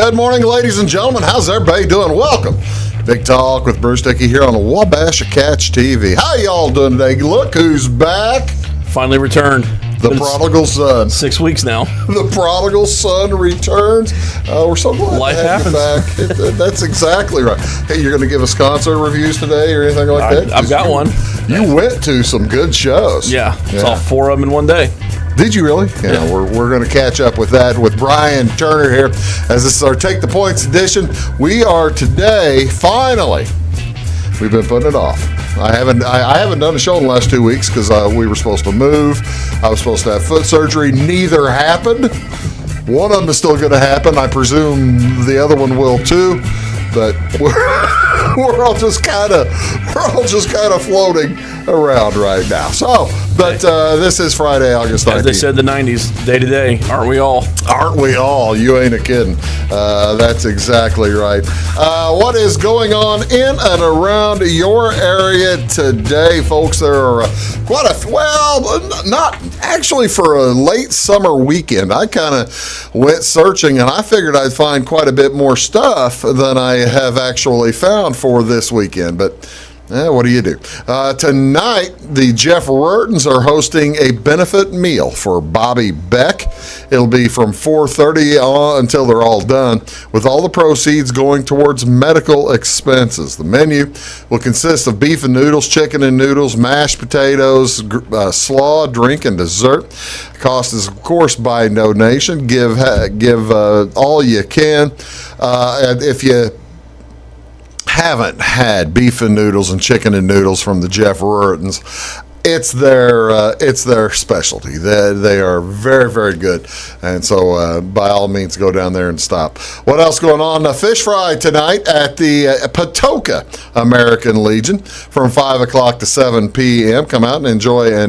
Good morning, ladies and gentlemen. How's everybody doing? Welcome. Big Talk with Bruce Dickey here on the Wabash Catch TV. How y'all doing today? Look who's back. Finally returned. The prodigal son. 6 weeks now. The prodigal son returns. We're so glad Life to have happens. you back. That's exactly right. Hey, you're going to give us concert reviews today or anything like that? I've got one. You went to some good shows. Yeah. Saw 4 of them in one day. Did you really? Yeah, we're going to catch up with that with Brian Turner here as this is our Take the Points edition. We are today, finally, we've been putting it off. I haven't done a show in the last 2 weeks because we were supposed to move. I was supposed to have foot surgery. Neither happened. One of them is still going to happen. I presume the other one will too. But we're all just kind of floating around right now. So, but this is Friday, August 19th. As they said, the 90s, day to day. Aren't we all? Aren't we all? You ain't a kidding. That's exactly right. What is going on in and around your area today, folks? There are not actually for a late summer weekend. I kind of went searching and I figured I'd find quite a bit more stuff than I have actually found for this weekend. But what do you do? Tonight, the Jeff Rurtons are hosting a benefit meal for Bobby Beck. It'll be from 4:30 on until they're all done, with all the proceeds going towards medical expenses. The menu will consist of beef and noodles, chicken and noodles, mashed potatoes, slaw, drink, and dessert. Cost is, of course, by donation. Give all you can. And if you haven't had beef and noodles and chicken and noodles from the Jeff Rurtons, it's their specialty. They are very, very good. And so by all means, go down there and stop. What else going on? Fish fry tonight at the Patoka American Legion from 5 o'clock to 7 p.m. Come out and enjoy a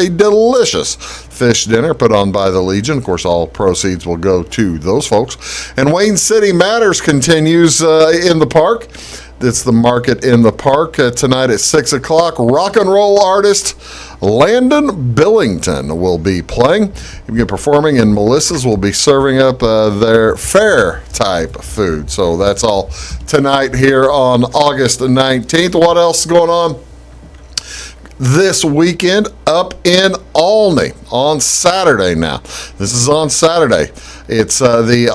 delicious fish dinner put on by the Legion. Of course, all proceeds will go to those folks. And Wayne City Matters continues in the park. It's the market in the park tonight at 6 o'clock. Rock and roll artist Landon Billington will be playing. He'll be performing, and Melissa's will be serving up their fair type food. So that's all tonight here on August 19th. What else is going on this weekend up in Olney on Saturday now? This is on Saturday. It's at the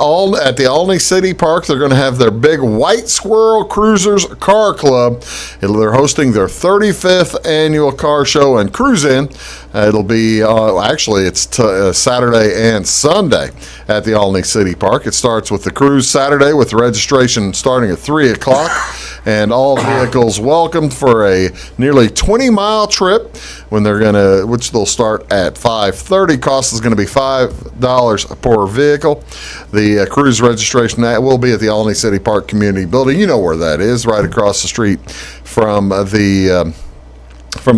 Olney City Park. They're going to have their big White Squirrel Cruisers Car Club. They're hosting their 35th annual car show and cruise-in. It'll be, it's Saturday and Sunday at the Olney City Park. It starts with the cruise Saturday with registration starting at 3 o'clock. And all vehicles welcomed for a nearly 20-mile trip which they'll start at 5:30. Cost is going to be $5 per vehicle. The cruise registration will be at the Olney City Park Community Building. You know where that is, right across the street from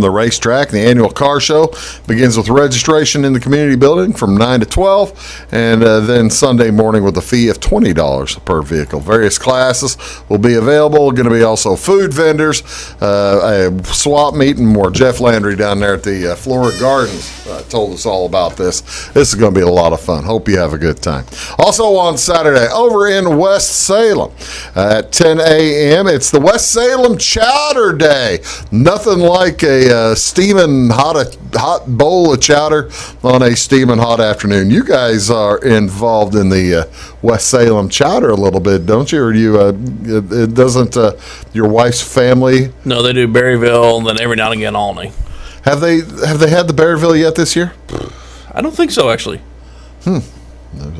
the racetrack. The annual car show begins with registration in the community building from 9 to 12, and then Sunday morning with a fee of $20 per vehicle. Various classes will be available. Going to be also food vendors, a swap meet, and more. Jeff Landry down there at the Florida Gardens told us all about this. This is going to be a lot of fun. Hope you have a good time. Also on Saturday, over in West Salem at 10 a.m., it's the West Salem Chowder Day. Nothing like a steaming hot bowl of chowder on a steaming hot afternoon. You guys are involved in the West Salem Chowder a little bit, don't you? Or doesn't your wife's family? No, they do Berryville, and then every now and again Olney. Have they had the Berryville yet this year? I don't think so, actually.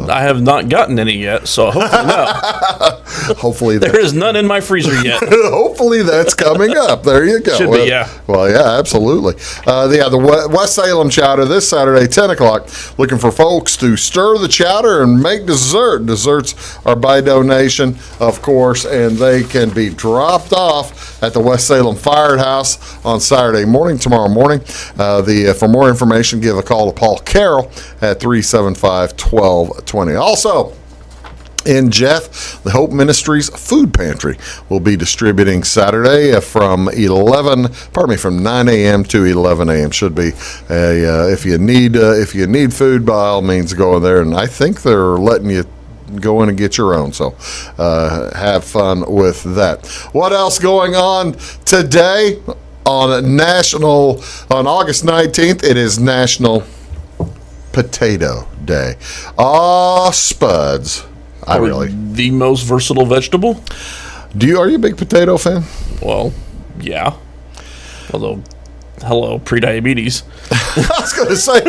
I have not gotten any yet, so hopefully not. Hopefully there is none in my freezer yet. Hopefully that's coming up. There you go. Should be, yeah. Well, yeah, absolutely. The West Salem Chowder this Saturday, 10 o'clock. Looking for folks to stir the chowder and make dessert. Desserts are by donation, of course, and they can be dropped off at the West Salem Firehouse on Saturday morning, tomorrow morning. For more information, give a call to Paul Carroll at 375-1220. Also, in Jeff, the Hope Ministries Food Pantry will be distributing Saturday from 9 a.m. to 11 a.m. Should be if you need food, by all means go in there, and I think they're letting you go in and get your own. So have fun with that. What else going on today? On August 19th, it is National Potato Day. Oh, spuds. The most versatile vegetable? Are you a big potato fan? Well, yeah. Although, hello, pre-diabetes. I was going to say,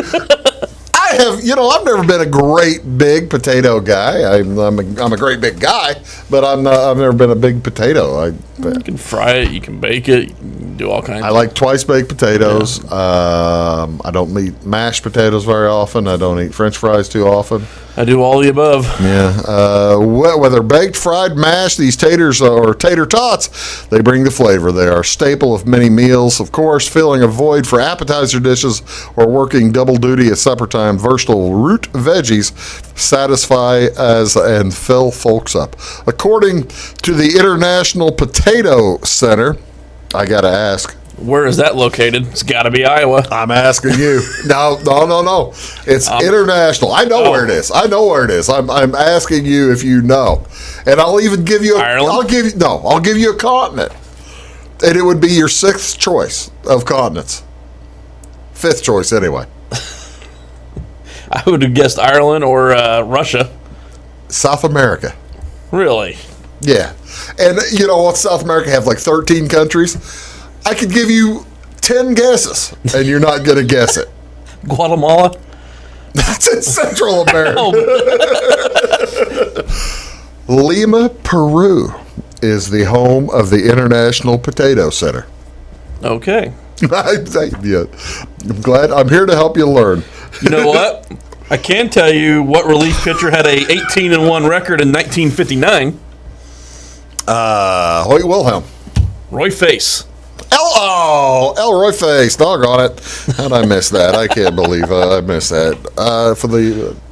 I've never been a great big potato guy. I'm a great big guy, but I've never been a big potato. You can fry it, you can bake it, you can do all kinds. I like twice baked potatoes. Yeah. I don't eat mashed potatoes very often. I don't eat French fries too often. I do all the above. Yeah. Whether baked, fried, mashed, these taters or tater tots, they bring the flavor. They are a staple of many meals. Of course, filling a void for appetizer dishes or working double duty at supper time, versatile root veggies satisfy and fill folks up. According to the International Potato Center, I got to ask, where is that located? It's got to be Iowa. I'm asking you. No. It's international. I know where it is. I'm asking you if you know, and I'll even give you. Ireland? I'll give you a continent, and it would be your sixth choice of continents. Fifth choice, anyway. I would have guessed Ireland or Russia. South America. Really? Yeah, and you know what? South America have like 13 countries. I could give you 10 guesses, and you're not going to guess it. Guatemala? That's in Central America. Lima, Peru is the home of the International Potato Center. Okay. I'm glad. I'm here to help you learn. You know what? I can tell you what relief pitcher had a 18-1 record in 1959. Hoyt Wilhelm. Roy Face. Roy Face. Doggone it. How'd I miss that? I can't believe I missed that.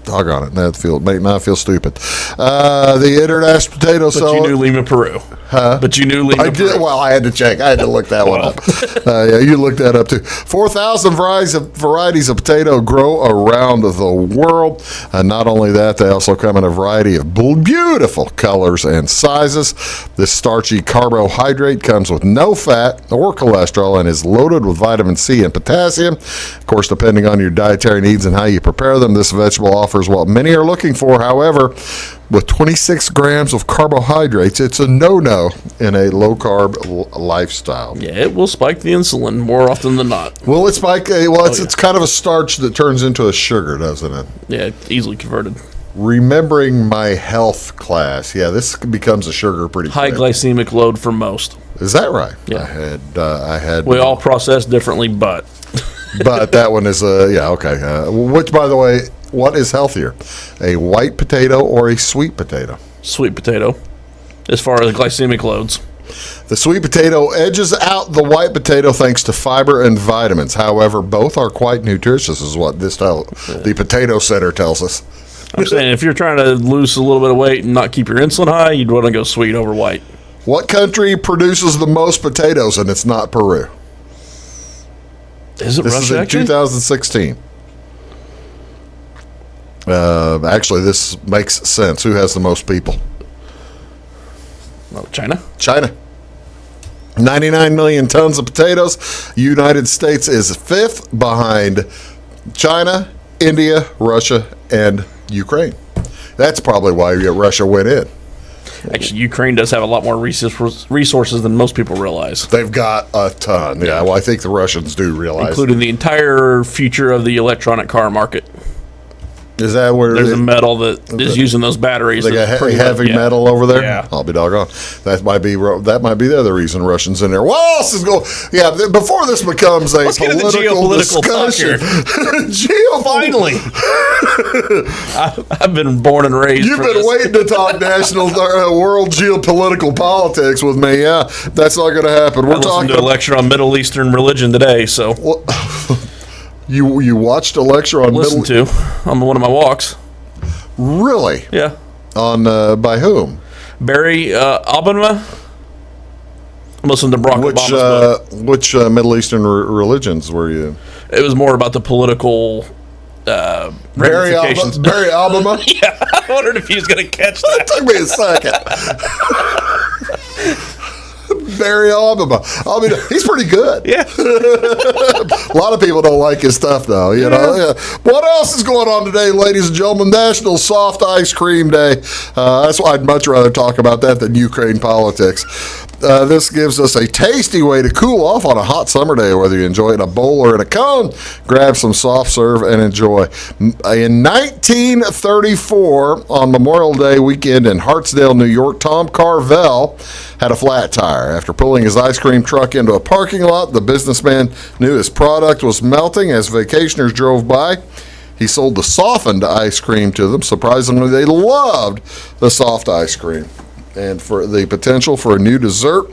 Doggone it. That make me feel stupid. The International Potato Center. But you knew Lima, Peru. Huh? But you knew Lima, Peru. Well, I had to check. I had to look that one up. Yeah, you looked that up too. 4,000 varieties of potato grow around the world. Not only that, they also come in a variety of beautiful colors and sizes. This starchy carbohydrate comes with no fat or cholesterol and is loaded with vitamin C and potassium. Of course, depending on your dietary needs and how you prepare them, this vegetable offers what many are looking for. However, with 26 grams of carbohydrates, it's a no-no in a low-carb lifestyle. Yeah, it will spike the insulin more often than not. Will it spike? It's kind of a starch that turns into a sugar, doesn't it? Yeah, easily converted. Remembering my health class. Yeah, this becomes a sugar pretty High quick. Glycemic load for most. Is that right? Yeah. I had. We all process differently, but. But that one is okay. Which, by the way, what is healthier, a white potato or a sweet potato? Sweet potato, as far as glycemic loads. The sweet potato edges out the white potato thanks to fiber and vitamins. However, both are quite nutritious, is what the Potato Center tells us. I'm saying if you're trying to lose a little bit of weight and not keep your insulin high, you'd want to go sweet over white. What country produces the most potatoes, and it's not Peru? Is it Russia? This is in 2016. Actually, this makes sense. Who has the most people? Oh, China? China. 99 million tons of potatoes. United States is fifth behind China, India, Russia, and Ukraine. That's probably why Russia went in. Actually, Ukraine does have a lot more resources than most people realize. They've got a ton. Yeah, well, I think the Russians do realize. Including the entire future of the electronic car market. Is that where there's a metal that is using those batteries? They got heavy metal over there. Yeah, I'll be doggone. That might be the other reason Russians in there. What else is going? Yeah, before this becomes a political discussion. Finally, I've been born and raised. You've been waiting to talk national world geopolitical politics with me. Yeah, that's not going to happen. We're talking to a lecture on Middle Eastern religion today. So. Well, You watched a lecture on on one of my walks. Really? Yeah. On by whom? Barry Obama. I'm listening to Barack Obama's book. Which Middle Eastern religions were you? It was more about the political ramifications. Barry Obama. Yeah, I wondered if he was going to catch that. It took me a second. Barry Obama. I mean, he's pretty good. Yeah. A lot of people don't like his stuff, though. You know. Yeah. What else is going on today, ladies and gentlemen? National Soft Ice Cream Day. That's why I'd much rather talk about that than Ukraine politics. This gives us a tasty way to cool off on a hot summer day, whether you enjoy it in a bowl or in a cone. Grab some soft serve and enjoy. In 1934, on Memorial Day weekend in Hartsdale, New York, Tom Carvel had a flat tire. After pulling his ice cream truck into a parking lot, the businessman knew his product was melting as vacationers drove by. He sold the softened ice cream to them. Surprisingly, they loved the soft ice cream. And for the potential for a new dessert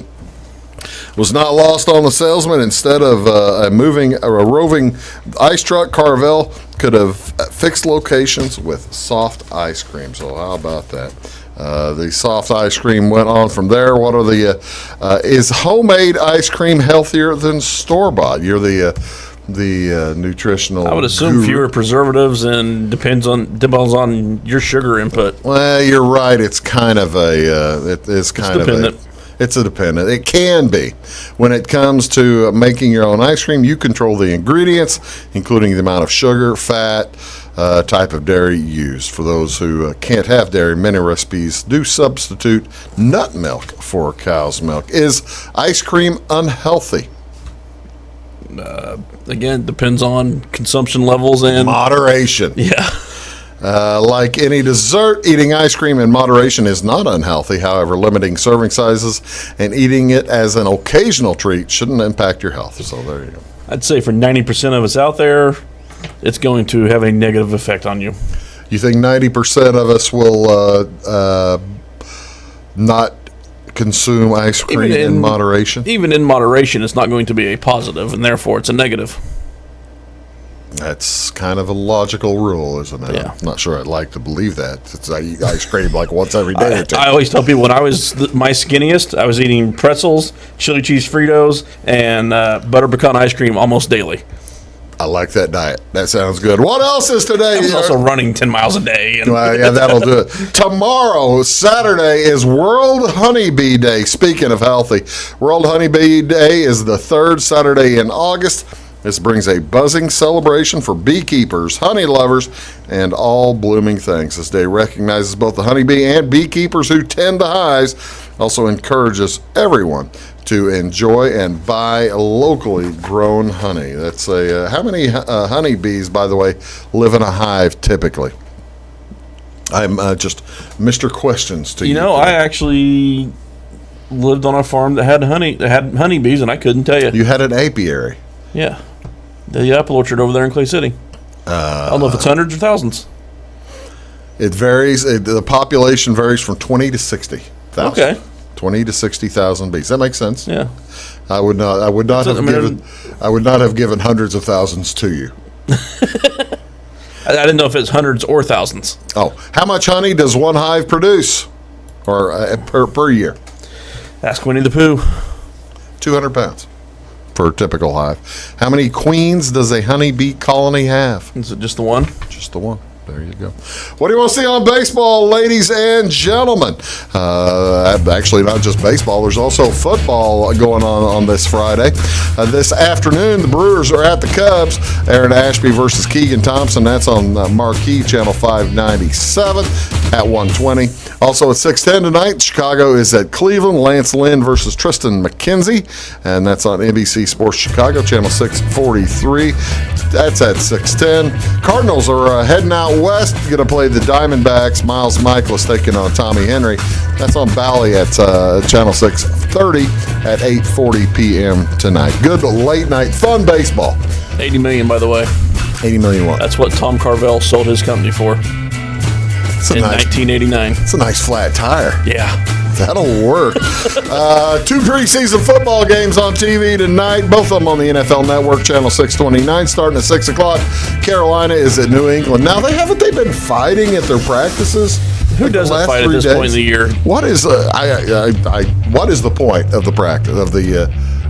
was not lost on the salesman. Instead of a roving ice truck, Carvel could have fixed locations with soft ice cream. So how about that? The soft ice cream went on from there. What are the? Is homemade ice cream healthier than store-bought? You're the nutritional. I would assume guru. fewer preservatives and depends on your sugar input. Well, you're right. It's kind of it's dependent. It's a dependent. It can be. When it comes to making your own ice cream, you control the ingredients, including the amount of sugar, fat, type of dairy used. For those who can't have dairy, many recipes do substitute nut milk for cow's milk. Is ice cream unhealthy? Again, depends on consumption levels and Moderation. yeah. Like any dessert, eating ice cream in moderation is not unhealthy. However, limiting serving sizes and eating it as an occasional treat shouldn't impact your health. So there you go. I'd say for 90% of us out there, it's going to have a negative effect on you. You think 90% of us will not consume ice cream in moderation? Even in moderation, it's not going to be a positive, and therefore it's a negative. That's kind of a logical rule, isn't it? Yeah. I'm not sure I'd like to believe that. I eat ice cream like once every day or two. I always tell people when I was my skinniest, I was eating pretzels, chili cheese Fritos, and butter pecan ice cream almost daily. I like that diet. That sounds good. What else is today? I was also running 10 miles a day. And Yeah, that'll do it. Tomorrow, Saturday, is World Honeybee Day. Speaking of healthy, World Honeybee Day is the third Saturday in August. This brings a buzzing celebration for beekeepers, honey lovers, and all blooming things. This day recognizes both the honeybee and beekeepers who tend the hives. Also encourages everyone to enjoy and buy locally grown honey. That's how many honeybees, by the way, live in a hive typically? I'm just Mr. Questions to you. You know, I actually lived on a farm that had honeybees, and I couldn't tell you. You had an apiary. Yeah. The apple orchard over there in Clay City. I don't know if it's hundreds or thousands. It varies. The population varies from 20 to 60,000. Okay. 20 to 60,000 bees. That makes sense. Yeah. I would not have given hundreds of thousands to you. I didn't know if it's hundreds or thousands. Oh, how much honey does one hive produce, or per year? Ask Winnie the Pooh. 200 pounds for a typical hive. How many queens does a honeybee colony have? Is it just the one? Just the one. There you go. What do you want to see on baseball, ladies and gentlemen? Actually, not just baseball. There's also football going on this Friday. This afternoon, the Brewers are at the Cubs. Aaron Ashby versus Keegan Thompson. That's on Marquee Channel 597 at 1:20. Also at 6:10 tonight, Chicago is at Cleveland. Lance Lynn versus Tristan McKenzie. And that's on NBC Sports Chicago, Channel 643. That's at 6:10. Cardinals are heading out west. Going to play the Diamondbacks. Miles Michaelis taking on Tommy Henry. That's on Bally at Channel 630 at 8:40 p.m. tonight. Good late night fun baseball. 80 million, by the way. 80 million what? That's what Tom Carvel sold his company for in 1989. It's a nice flat tire. Yeah. That'll work. 2 preseason football games on TV tonight, both of them on the NFL Network, Channel 629, starting at 6 o'clock. Carolina is at New England. Now, haven't they been fighting at their practices? Who doesn't fight at this point in the year? What is what is the point of the practice, of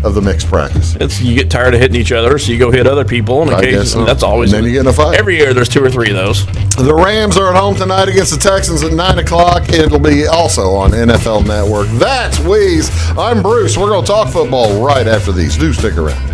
of the mixed practice. You get tired of hitting each other, so you go hit other people, and occasionally so. that's always. And then you get in a fight. Every year there's 2 or 3 of those. The Rams are at home tonight against the Texans at 9 o'clock. It'll be also on NFL Network. That's Wheeze. I'm Bruce. We're going to talk football right after these. Do stick around.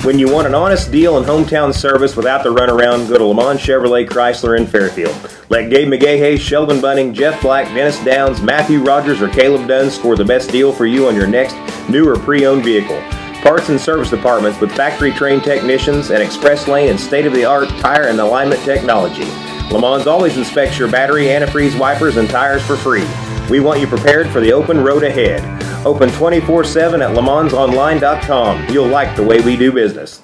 When you want an honest deal and hometown service without the runaround, go to Le Mans Chevrolet Chrysler in Fairfield. Let Gabe McGahey, Sheldon Bunning, Jeff Black, Dennis Downs, Matthew Rogers, or Caleb Dunn score the best deal for you on your next new or pre-owned vehicle. Parts and service departments with factory-trained technicians and express lane and state-of-the-art tire and alignment technology. Le Mans always inspects your battery, antifreeze, wipers, and tires for free. We want you prepared for the open road ahead. Open 24/7 at LeMansOnline.com. You'll like the way we do business.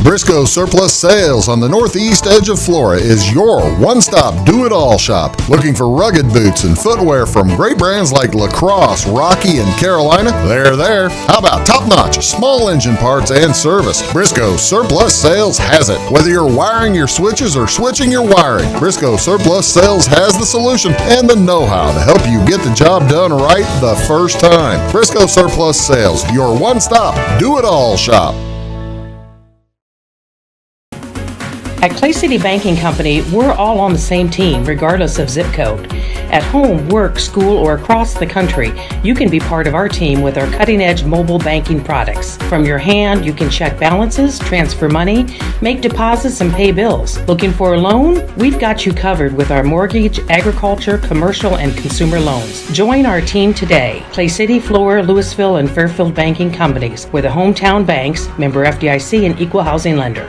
Briscoe Surplus Sales on the northeast edge of Flora is your one-stop do-it-all shop. Looking for rugged boots and footwear from great brands like Lacrosse, Rocky, and Carolina? They're there. How about top-notch small engine parts and service? Briscoe Surplus Sales has it. Whether you're wiring your switches or switching your wiring, Briscoe Surplus Sales has the solution and the know-how to help you get the job done right the first time. Briscoe Surplus Sales, your one-stop do-it-all shop. At Clay City Banking Company, we're all on the same team, regardless of zip code. At home, work, school, or across the country, you can be part of our team with our cutting-edge mobile banking products. From your hand, you can check balances, transfer money, make deposits, and pay bills. Looking for a loan? We've got you covered with our mortgage, agriculture, commercial, and consumer loans. Join our team today. Clay City, Flora, Louisville, and Fairfield Banking Companies. We're the hometown banks, member FDIC, and equal housing lender.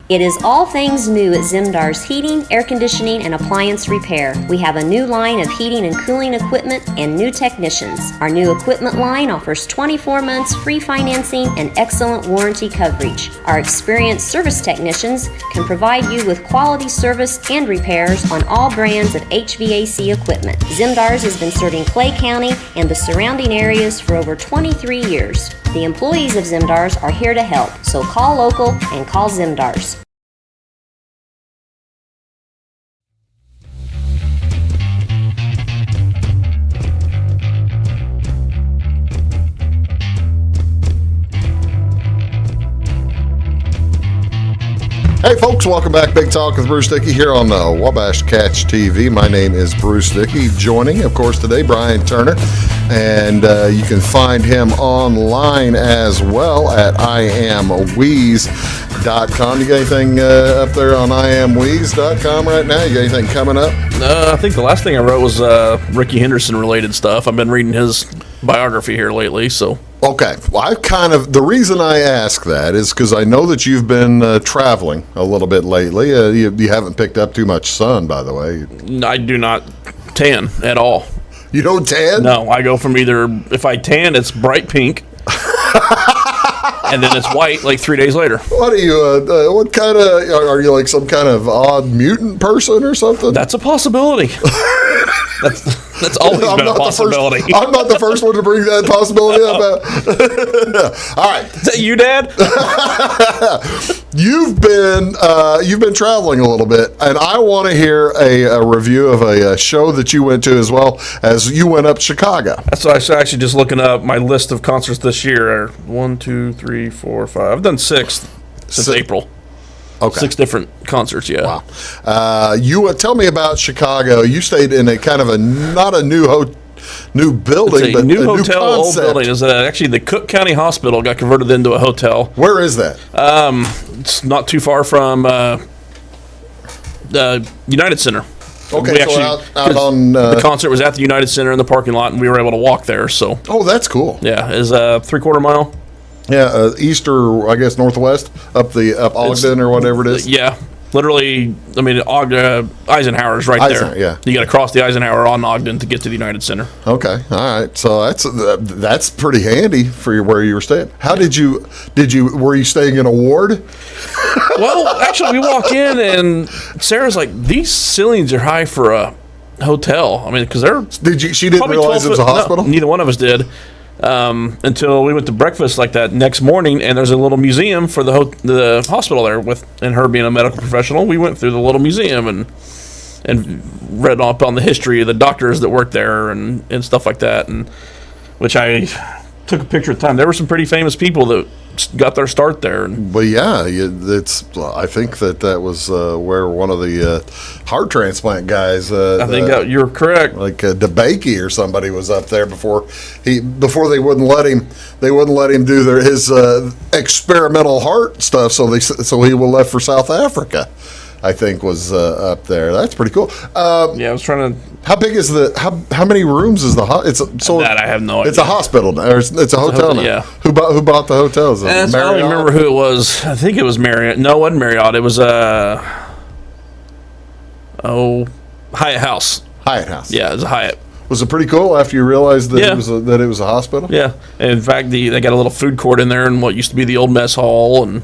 It is all things new at Zimdar's Heating, Air Conditioning, and Appliance Repair. We have a new line of heating and cooling equipment and new technicians. Our new equipment line offers 24 months free financing and excellent warranty coverage. Our experienced service technicians can provide you with quality service and repairs on all brands of HVAC equipment. Zimdar's has been serving Clay County and the surrounding areas for over 23 years. The employees of Zimdar's are here to help, so call local and call Zimdar's. Hey folks, welcome back. Big Talk with Bruce Dickey here on Wabash Catch TV. My name is Bruce Dickey. Joining, of course, today, Brian Turner. And you can find him online as well at iamweeze.com. You got anything up there on iamweeze.com right now? You got anything coming up? I think the last thing I wrote was Ricky Henderson related stuff. I've been reading his biography here lately, so. Okay. Well, the reason I ask that is because I know that you've been traveling a little bit lately. You haven't picked up too much sun, by the way. I do not tan at all. You don't tan? No, I go from if I tan, it's bright pink. And then it's white like 3 days later. What are you, what kind of, are you like some kind of odd mutant person or something? That's a possibility. That's always been a possibility. I'm not the first one to bring that possibility up. All right. Is that you, Dad? You've been traveling a little bit, and I want to hear a review of a show that you went to as well as you went up Chicago. So I was actually just looking up my list of concerts this year. 1, 2, 3, 4, 5. I've done 6 since April. Okay. 6 different concerts, yeah. Wow. You tell me about Chicago. You stayed in a kind of not a new building, it's but new a hotel, new old concept. building. Is actually the Cook County Hospital got converted into a hotel. Where is that? It's not too far from the United Center. Okay, so out on the concert was at the United Center in the parking lot, and we were able to walk there. So, that's cool. Yeah, it's a 3/4 mile. Yeah, east or I guess northwest up Ogden or whatever it is. Yeah, literally. I mean, Eisenhower's right there. Yeah, you got to cross the Eisenhower on Ogden to get to the United Center. Okay, all right. So that's pretty handy for where you were staying. How were you staying in a ward? Well, actually, we walk in and Sarah's like, "These ceilings are high for a hotel." I mean, because she didn't realize it was a hospital? No, neither one of us did. Until we went to breakfast like that next morning, and there's a little museum for the hospital there. And her being a medical professional, we went through the little museum, and and read up on the history of the doctors that worked there and stuff like that, and which I took a picture at the time. There were some pretty famous people that got their start there. But yeah, I think that was where one of the heart transplant guys. I think you're correct. Like Dickey or somebody was up there before they wouldn't let him. They wouldn't let him do his experimental heart stuff. So he left for South Africa. I think was up there. That's pretty cool. Yeah, I was trying to. How big is how many rooms is the that I have no idea. It's a hospital now. Or it's a hotel now. Yeah. Who bought the hotels? I don't remember who it was. I think it was Marriott. No, it wasn't Marriott. It was Hyatt House. Hyatt House. Yeah, it was a Hyatt. Was it pretty cool after you realized that it was a hospital? Yeah. And in fact, they got a little food court in there and what used to be the old mess hall, and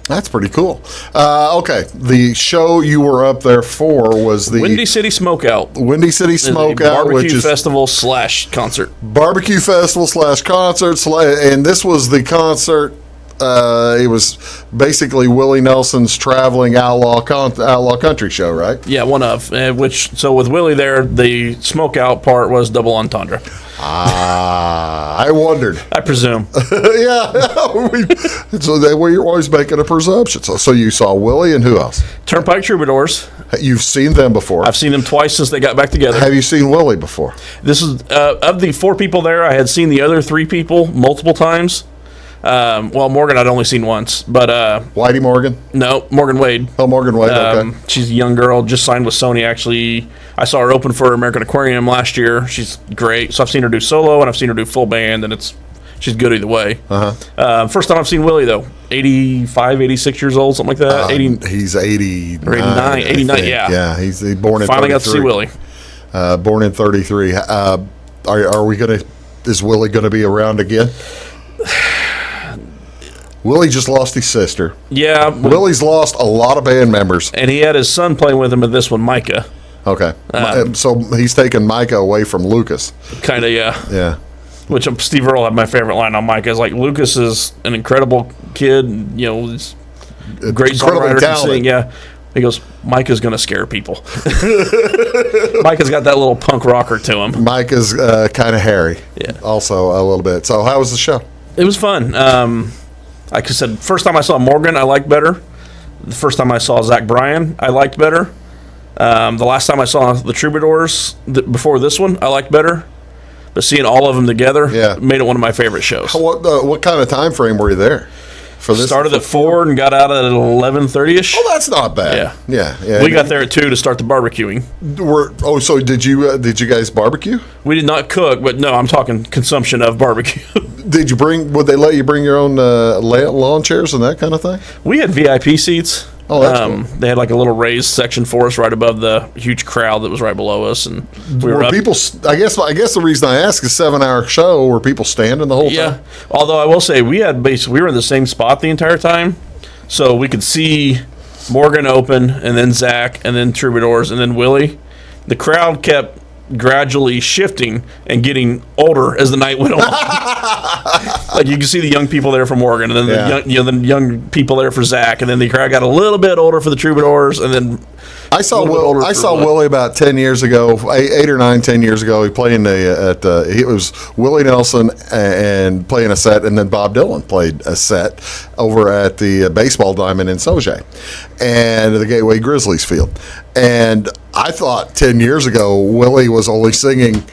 that's pretty cool. Okay, the show you were up there for was the Windy City Smokeout. Windy City Smokeout, which is festival / concert. Barbecue festival / concert, and this was the concert. It was basically Willie Nelson's traveling outlaw country show, right? Yeah, one of so with Willie there, the Smokeout part was double entendre. I wondered. I presume. Yeah. We're always making a presumption. So you saw Willie and who else? Turnpike Troubadours. You've seen them before. I've seen them twice since they got back together. Have you seen Willie before? This is of the 4 people there. I had seen the other 3 people multiple times. Morgan I'd only seen once, but Whitey Morgan? No, Morgan Wade. Oh, Morgan Wade. Okay. She's a young girl, just signed with Sony. Actually, I saw her open for American Aquarium last year. She's great. So I've seen her do solo and I've seen her do full band, and she's good either way. First time I've seen Willie though, 85, 86 years old, something like that. He's 80 or 89. Yeah. Yeah, he's born in. Finally got to see Willie. Born in 33. Are we gonna? Is Willie gonna be around again? Willie just lost his sister. Yeah. Willie's lost a lot of band members. And he had his son playing with him at this one, Micah. Okay. So he's taken Micah away from Lucas. Kind of, yeah. Yeah. Which Steve Earle had my favorite line on Micah. Is like, Lucas is an incredible kid. He's a great songwriter. Can sing. Yeah. He goes, Micah's going to scare people. Micah's got that little punk rocker to him. Micah's kind of hairy. Yeah. Also a little bit. So how was the show? It was fun. Like I said, first time I saw Morgan, I liked better. The first time I saw Zach Bryan, I liked better. The last time I saw the Troubadours, before this one, I liked better. But seeing all of them together made it one of my favorite shows. What kind of time frame were you there? For this? Started at 4 and got out at 11:30ish. Oh, that's not bad. Yeah. We got there at 2 to start the barbecuing. So did you guys barbecue? We did not cook, but no, I'm talking consumption of barbecue. Would they let you bring your own lawn chairs and that kind of thing? We had VIP seats. Oh, that's cool. They had like a little raised section for us right above the huge crowd that was right below us, and we were up. People. I guess the reason I ask is 7-hour show. Were people standing the whole time? Yeah. Although I will say we were in the same spot the entire time, so we could see Morgan open, and then Zach, and then Troubadours, and then Willie. The crowd kept gradually shifting and getting older as the night went on. Like you can see the young people there for Morgan, and then the young people there for Zach, and then the crowd got a little bit older for the Troubadours, and then I saw Willie about 10 years ago, 8 or 9, 10 years ago. He played it was Willie Nelson and playing a set, and then Bob Dylan played a set over at the baseball diamond in Sauget and the Gateway Grizzlies field. And I thought 10 years ago Willie was only singing.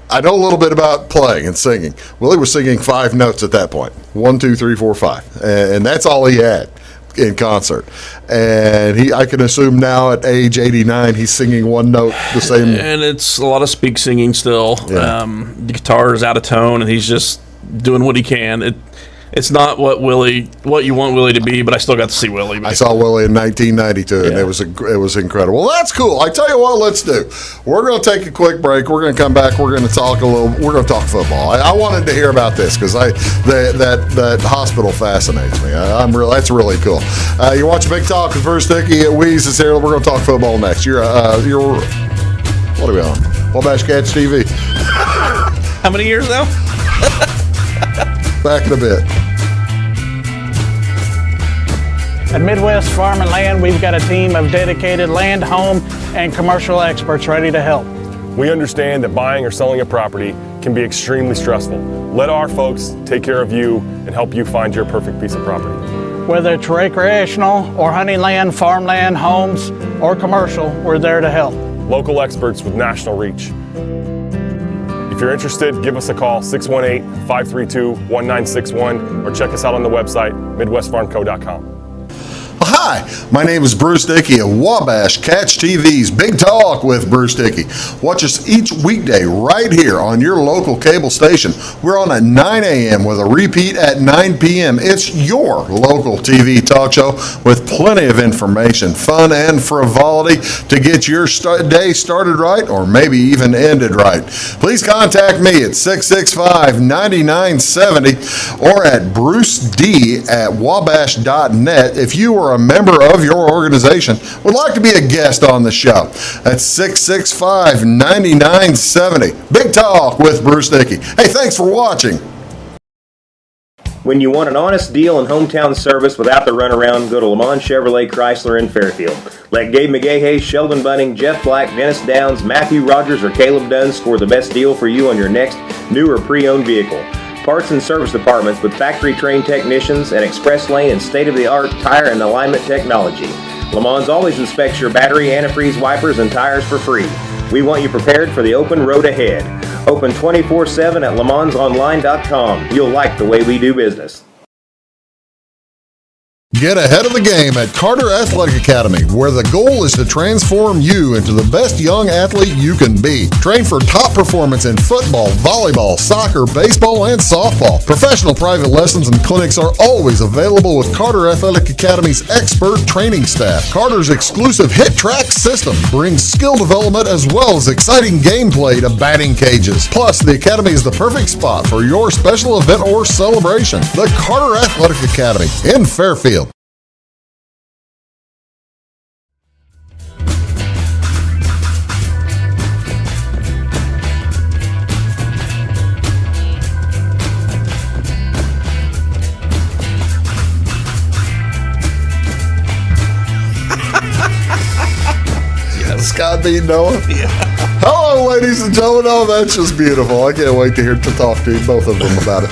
I know a little bit about playing and singing. Willie was singing 5 notes at that point. 1, 2, 3, 4, 5, and that's all he had in concert. And I can assume now at age 89 he's singing 1 note the same. And it's a lot of speak singing still. Yeah. The guitar is out of tone, and he's just doing what he can. It's not what you want Willie to be, but I still got to see Willie. I saw Willie in 1992, and it was incredible. Well, that's cool. I tell you what, let's do. We're going to take a quick break. We're going to come back. We're going to talk football. I wanted to hear about this because that hospital fascinates me. That's really cool. You're watching Big Talk with First Dickey. Weeze is here. We're going to talk football next. You're what are we on? Wabash Cats TV. How many years now? Back in a bit. At Midwest Farm and Land, we've got a team of dedicated land, home, and commercial experts ready to help. We understand that buying or selling a property can be extremely stressful. Let our folks take care of you and help you find your perfect piece of property. Whether it's recreational or hunting land, farmland, homes, or commercial, we're there to help. Local experts with national reach. If you're interested, give us a call, 618-532-1961, or check us out on the website, midwestfarmco.com. Hi, my name is Bruce Dickey of Wabash Catch TV's Big Talk with Bruce Dickey. Watch us each weekday right here on your local cable station. We're on at 9 a.m. with a repeat at 9 p.m. It's your local TV talk show with plenty of information, fun, and frivolity to get your day started right or maybe even ended right. Please contact me at 665-9970 or at bruced@wabash.net if you are a member of your organization would like to be a guest on the show. That's 665-9970. Big Talk with Bruce Dickey. Hey, thanks for watching. When you want an honest deal and hometown service without the runaround, go to Lamont Chevrolet Chrysler in Fairfield. Let Gabe McGahey, Sheldon Bunning, Jeff Black, Dennis Downs, Matthew Rogers, or Caleb Dunn score the best deal for you on your next new or pre-owned vehicle. Parts and service departments with factory-trained technicians and express lane and state-of-the-art tire and alignment technology. Lamont always inspects your battery, antifreeze, wipers, and tires for free. We want you prepared for the open road ahead. Open 24/7 at LaMonsOnline.com. You'll like the way we do business. Get ahead of the game at Carter Athletic Academy, where the goal is to transform you into the best young athlete you can be. Train for top performance in football, volleyball, soccer, baseball, and softball. Professional private lessons and clinics are always available with Carter Athletic Academy's expert training staff. Carter's exclusive Hit Track system brings skill development as well as exciting gameplay to batting cages. Plus, the Academy is the perfect spot for your special event or celebration. The Carter Athletic Academy in Fairfield. Scott beat Noah. Yeah. Hello, ladies and gentlemen. Oh, that's just beautiful. I can't wait to talk to you, both of them about it.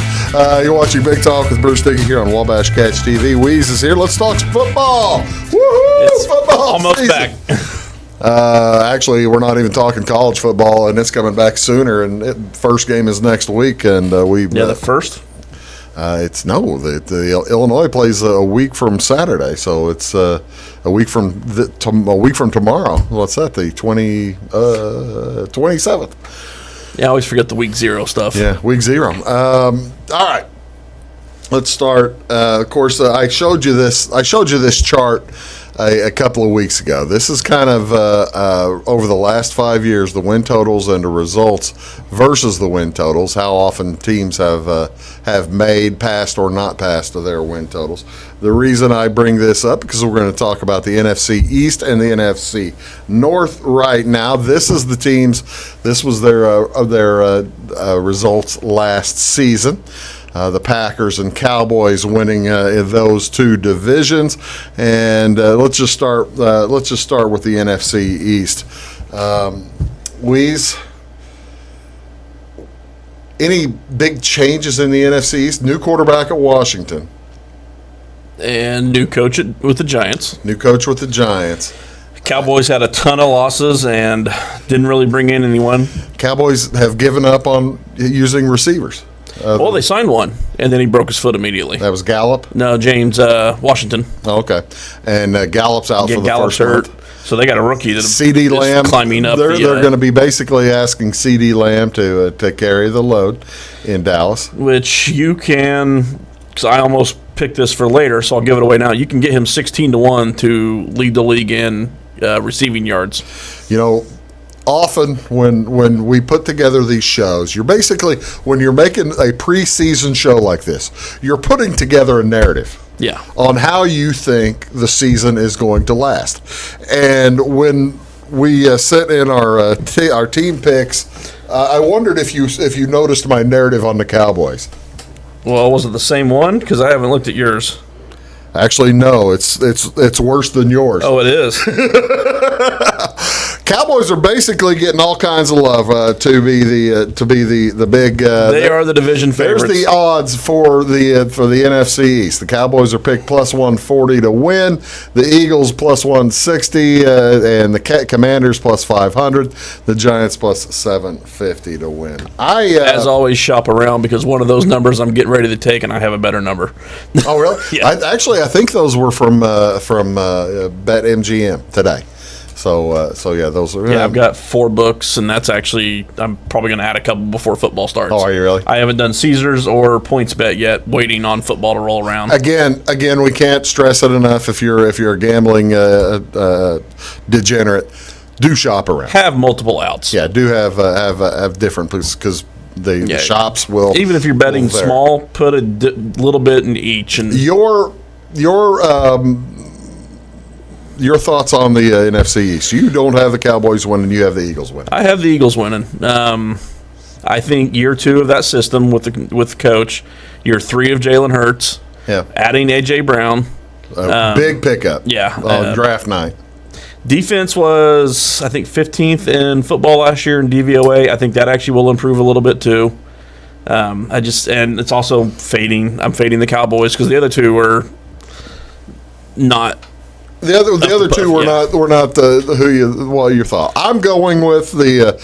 You're watching Big Talk with Bruce Dickey here on Wabash Catch TV. Weeze is here. Let's talk football. Woohoo! It's football almost season. back. Actually, we're not even talking college football, and it's coming back sooner. And first game is next week, and the first. The Illinois plays a week from Saturday, so it's a week from tomorrow. What's that? The 27th. Yeah, I always forget the week 0 stuff. Yeah, week 0. All right, let's start. Of course, I showed you this chart a couple of weeks ago. This is kind of over the last 5 years, the win totals and the results versus the win totals. How often teams have made, passed, or not passed to their win totals. The reason I bring this up because we're going to talk about the NFC East and the NFC North right now. This is the teams. This was their results last season. The Packers and Cowboys winning in those two divisions, and let's just start with the NFC East. Weeze, any big changes in the NFC East? New quarterback at Washington, and new coach with the Giants. Cowboys had a ton of losses and didn't really bring in anyone. Cowboys have given up on using receivers. Well, they signed one, and then he broke his foot immediately. That was Gallup? No, James Washington. Oh, okay. And Gallup's out for the Gallup's first month. hurt, so they got a rookie that's CD Lamb climbing up. They're going to be basically asking CD Lamb to carry the load in Dallas. Which you can, because I almost picked this for later, so I'll give it away now. You can get him 16-1 to lead the league in receiving yards. You know, often when we put together these shows, when you're making a preseason show like this, you're putting together a narrative. Yeah. On how you think the season is going to last. And when we sit in our team picks, I wondered if you noticed my narrative on the Cowboys. Well, was it the same one? Because I haven't looked at yours. Actually, no. It's worse than yours. Oh, it is. Cowboys are basically getting all kinds of love to be the big. They are the division favorites. There's the odds for the NFC East. The Cowboys are picked plus 140 to win. The Eagles plus 160, and the Commanders plus 500. The Giants plus 750 to win. As always, shop around because one of those numbers I'm getting ready to take, and I have a better number. Oh, really? Yeah. I think those were from BetMGM today. So yeah, those are. Yeah, I've got 4 books, and that's actually I'm probably going to add a couple before football starts. Oh, are you really? I haven't done Caesars or PointsBet yet. Waiting on football to roll around. Again, we can't stress it enough. If you're a gambling degenerate, do shop around. Have multiple outs. Yeah, do have different because the shops will. Even if you're betting small, put a little bit in each. And your thoughts on the NFC East? You don't have the Cowboys winning. You have the Eagles winning. I have the Eagles winning. I think year 2 of that system with the coach, year 3 of Jalen Hurts, adding A.J. Brown. Big pickup. Yeah. On draft night. Defense was, I think, 15th in football last year in DVOA. I think that actually will improve a little bit too. And it's also fading. I'm fading the Cowboys because the other two were not. The other two were not your thought. I'm going with the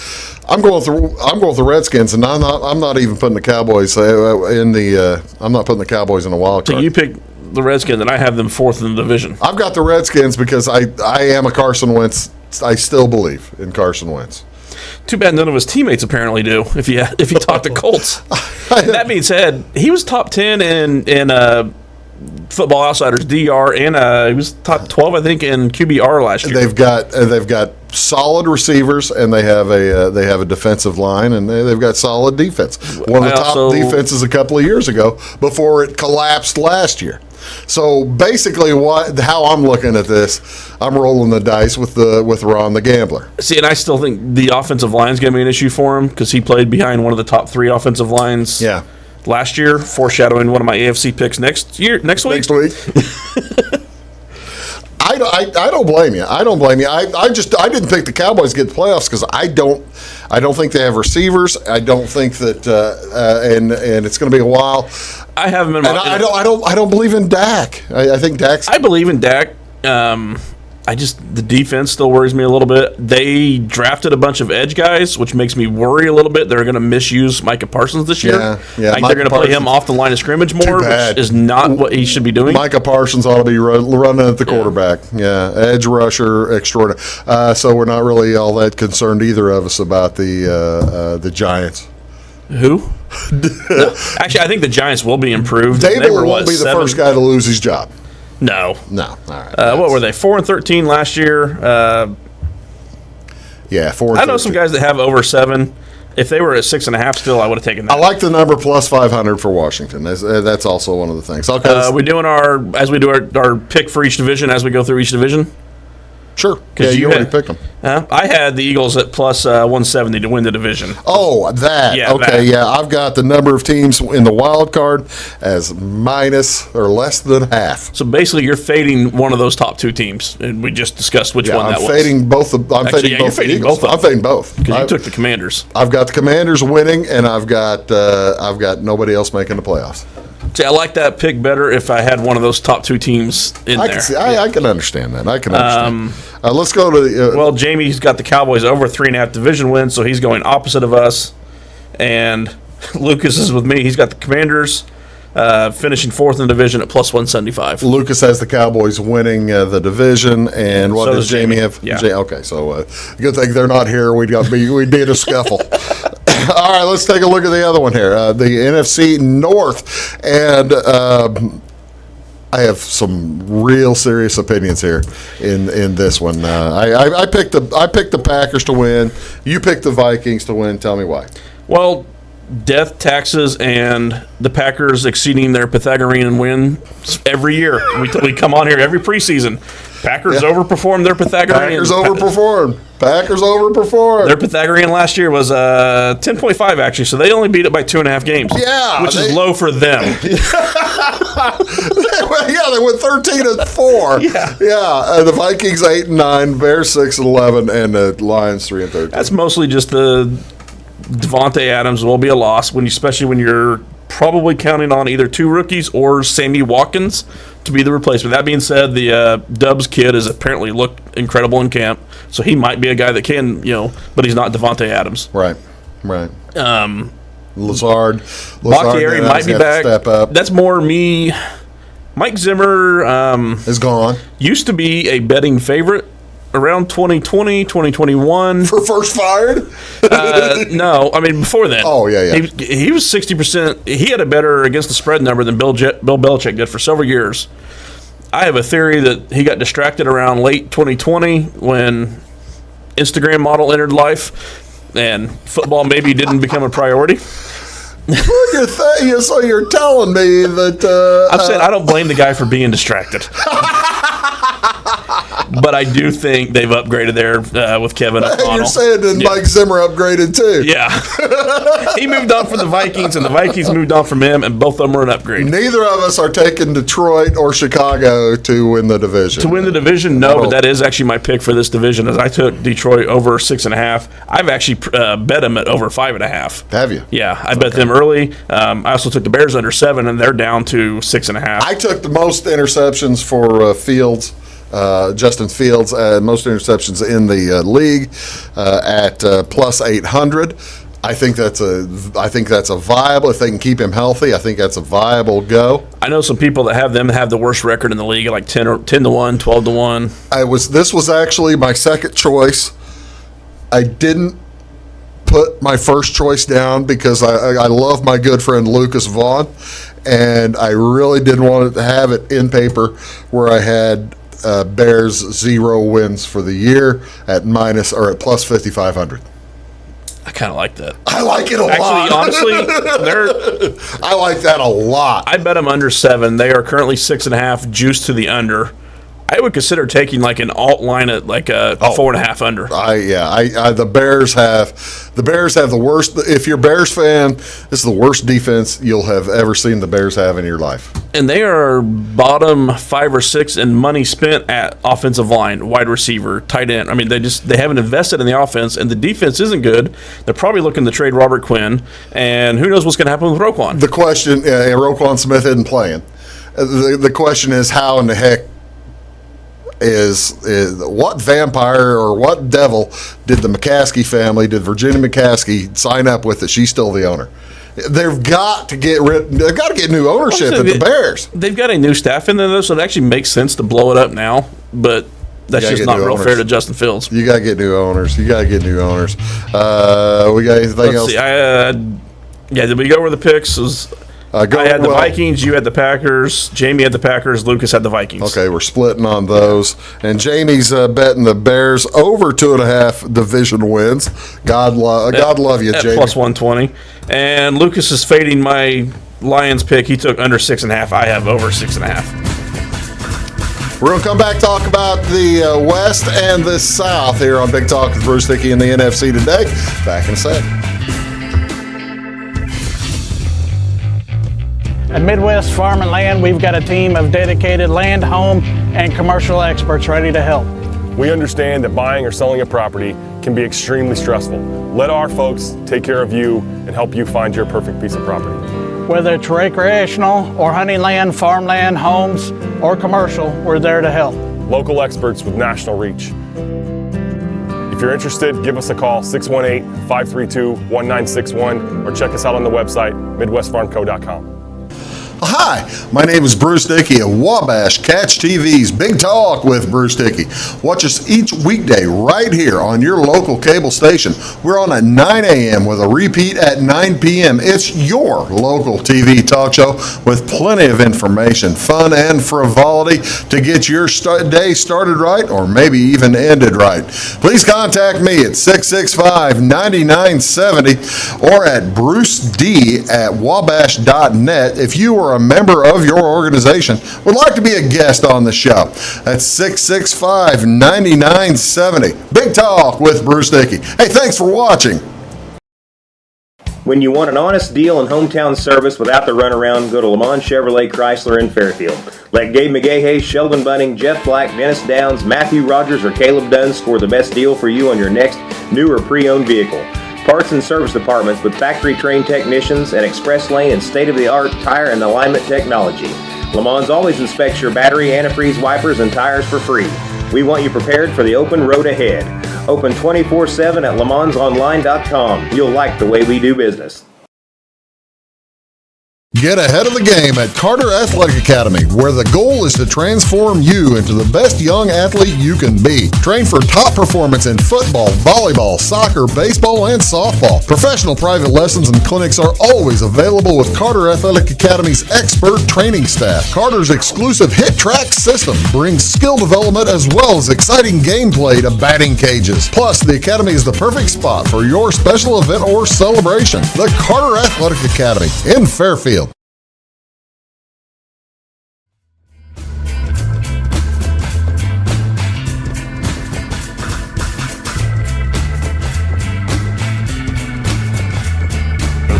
Redskins, and I'm not even putting the Cowboys I'm not putting the Cowboys in the wild card. So you picked the Redskins, and I have them 4th in the division. I've got the Redskins because I am a Carson Wentz. I still believe in Carson Wentz. Too bad none of his teammates apparently do. If you talk to Colts. That being said, he was top 10 in Football Outsiders DR, and he was top 12, I think, in QBR last year. They've got solid receivers, and they have a defensive line, and they've got solid defense. One of the top defenses a couple of years ago before it collapsed last year. So basically, how I'm looking at this, I'm rolling the dice with Ron the Gambler. See, and I still think the offensive line is going to be an issue for him because he played behind one of the top 3 offensive lines. Yeah. Last year, foreshadowing one of my AFC picks next week. Next week. I don't blame you. I didn't pick the Cowboys to get the playoffs because I don't think they have receivers. I don't think that and it's going to be a while. I have him in my. And I don't believe in Dak. I think Dak's. I believe in Dak. The defense still worries me a little bit. They drafted a bunch of edge guys, which makes me worry a little bit. They're going to misuse Micah Parsons this year. Yeah. I think they're going to play him off the line of scrimmage more, which is not what he should be doing. Micah Parsons ought to be running at the quarterback. Yeah, edge rusher extraordinary. So we're not really all that concerned, either of us, about the Giants. Who? No. Actually, I think the Giants will be improved. Dable won't be the first guy to lose his job. No. All right. What were they? 4-13 last year. 4-13. I know some guys that have over 7. If they were at 6.5, still I would have taken that. I like the number plus 500 for Washington. That's also one of the things. We're doing our pick for each division as we go through each division. Sure. Yeah, you already picked them. I had the Eagles at plus 170 to win the division. Oh, that. Yeah, okay, yeah. I've got the number of teams in the wild card as minus or less than half. So basically, you're fading one of those top 2 teams, and we just discussed which one that was. I'm fading both the Eagles. I'm fading both. Because you took the Commanders. I've got the Commanders winning, and I've got nobody else making the playoffs. See, I like that pick better if I had one of those top 2 teams in there. I can understand that. Let's go to the... well, Jamie's got the Cowboys over 3.5 division wins, so he's going opposite of us. And Lucas is with me. He's got the Commanders finishing 4th in the division at plus 175. Lucas has the Cowboys winning the division, and what does Jamie have? Yeah. Okay, so good thing they're not here. We'd need a scuffle. All right, let's take a look at the other one here, the NFC North, and I have some real serious opinions here in this one. I picked the Packers to win. You picked the Vikings to win. Tell me why. Well, death, taxes, and the Packers exceeding their Pythagorean win every year. We come on here every preseason. Packers overperformed their Pythagorean. Packers overperformed. Their Pythagorean last year was 10.5, actually, so they only beat it by 2.5 games. Yeah. Which is low for them. They went 13-4. Yeah. The Vikings 8-9, Bears 6-11, and the Lions 3-13. That's mostly just the Devontae Adams will be a loss especially when you're probably counting on either two rookies or Sammy Watkins to be the replacement. That being said, the Dubs kid has apparently looked incredible in camp, so he might be a guy that can, but he's not Devontae Adams. Right. Lazard Bakhtiari might be back. Step up. That's more me. Mike Zimmer is gone. Used to be a betting favorite around 2020, 2021. For first fired? No, I mean before then. Oh, yeah. He was 60%. He had a better against the spread number than Bill Belichick did for several years. I have a theory that he got distracted around late 2020 when Instagram model entered life and football maybe didn't become a priority. So you're telling me that... I'm saying I don't blame the guy for being distracted. But I do think they've upgraded there with Kevin O'Connell. You're saying that Mike Zimmer upgraded too? Yeah. He moved on from the Vikings, and the Vikings moved on from him, and both of them were an upgrade. Neither of us are taking Detroit or Chicago to win the division. To win the division, no, but that is actually my pick for this division. As I took Detroit over 6.5. I've actually bet them at over 5.5. Have you? Yeah, I bet them early. I also took the Bears under 7, and they're down to 6.5. I took the most interceptions for Fields. Justin Fields, most interceptions in the league at plus 800. I think that's a viable. If they can keep him healthy, I think that's a viable go. I know some people that have them have the worst record in the league, like 10-1, 12-1. This was actually my second choice. I didn't put my first choice down because I love my good friend Lucas Vaughn, and I really didn't want to have it in paper where I had Bears 0 wins for the year at plus 5,500. I kind of like that. I like it a lot. Actually, honestly, I like that a lot. I bet them under 7. They are currently 6.5, juiced to the under. I would consider taking like an alt line at like a 4.5 under. The Bears have the worst. If you're a Bears fan, this is the worst defense you'll have ever seen the Bears have in your life. And they are bottom 5 or 6 in money spent at offensive line, wide receiver, tight end. I mean, they haven't invested in the offense, and the defense isn't good. They're probably looking to trade Robert Quinn, and who knows what's going to happen with Roquan. The question, Roquan Smith isn't playing. The question is, how in the heck is what vampire or what devil did the McCaskey family, did Virginia McCaskey sign up with that she's still the owner? They've got to get new ownership at the Bears. They've got a new staff in there, though, so it actually makes sense to blow it up now, but that's just not real fair to Justin Fields. You got to get new owners. We got anything else? Did we go over the picks? I had the Vikings, you had the Packers, Jamie had the Packers, Lucas had the Vikings. Okay, we're splitting on those. And Jamie's betting the Bears over 2.5 division wins. God love you, Jamie. Plus 120. And Lucas is fading my Lions pick. He took under 6.5. I have over 6.5. We're going to come back talk about the West and the South here on Big Talk with Bruce Dickey and the NFC today. Back in a sec. At Midwest Farm and Land, we've got a team of dedicated land, home, and commercial experts ready to help. We understand that buying or selling a property can be extremely stressful. Let our folks take care of you and help you find your perfect piece of property. Whether it's recreational or hunting land, farmland, homes, or commercial, we're there to help. Local experts with national reach. If you're interested, give us a call, 618-532-1961, or check us out on the website, midwestfarmco.com. Hi, my name is Bruce Dickey of Wabash Catch TV's Big Talk with Bruce Dickey. Watch us each weekday right here on your local cable station. We're on at 9 a.m. with a repeat at 9 p.m. It's your local TV talk show with plenty of information, fun, and frivolity to get your day started right or maybe even ended right. Please contact me at 665-9970 or at bruced@wabash.net if you are a member of your organization would like to be a guest on the show. That's 665-9970. Big Talk with Bruce Dickey. Hey, thanks for watching. When you want an honest deal and hometown service without the runaround, go to Lamont Chevrolet Chrysler in Fairfield. Let Gabe McGahey, Sheldon Bunning, Jeff Black, Dennis Downs, Matthew Rogers, or Caleb Dunn score the best deal for you on your next new or pre-owned vehicle. Parts and service departments with factory-trained technicians and express lane and state-of-the-art tire and alignment technology. Lamont always inspects your battery, antifreeze, wipers, and tires for free. We want you prepared for the open road ahead. Open 24/7 at LeMansOnline.com. You'll like the way we do business. Get ahead of the game at Carter Athletic Academy, where the goal is to transform you into the best young athlete you can be. Train for top performance in football, volleyball, soccer, baseball, and softball. Professional private lessons and clinics are always available with Carter Athletic Academy's expert training staff. Carter's exclusive Hit Track system brings skill development as well as exciting gameplay to batting cages. Plus, the Academy is the perfect spot for your special event or celebration. The Carter Athletic Academy in Fairfield.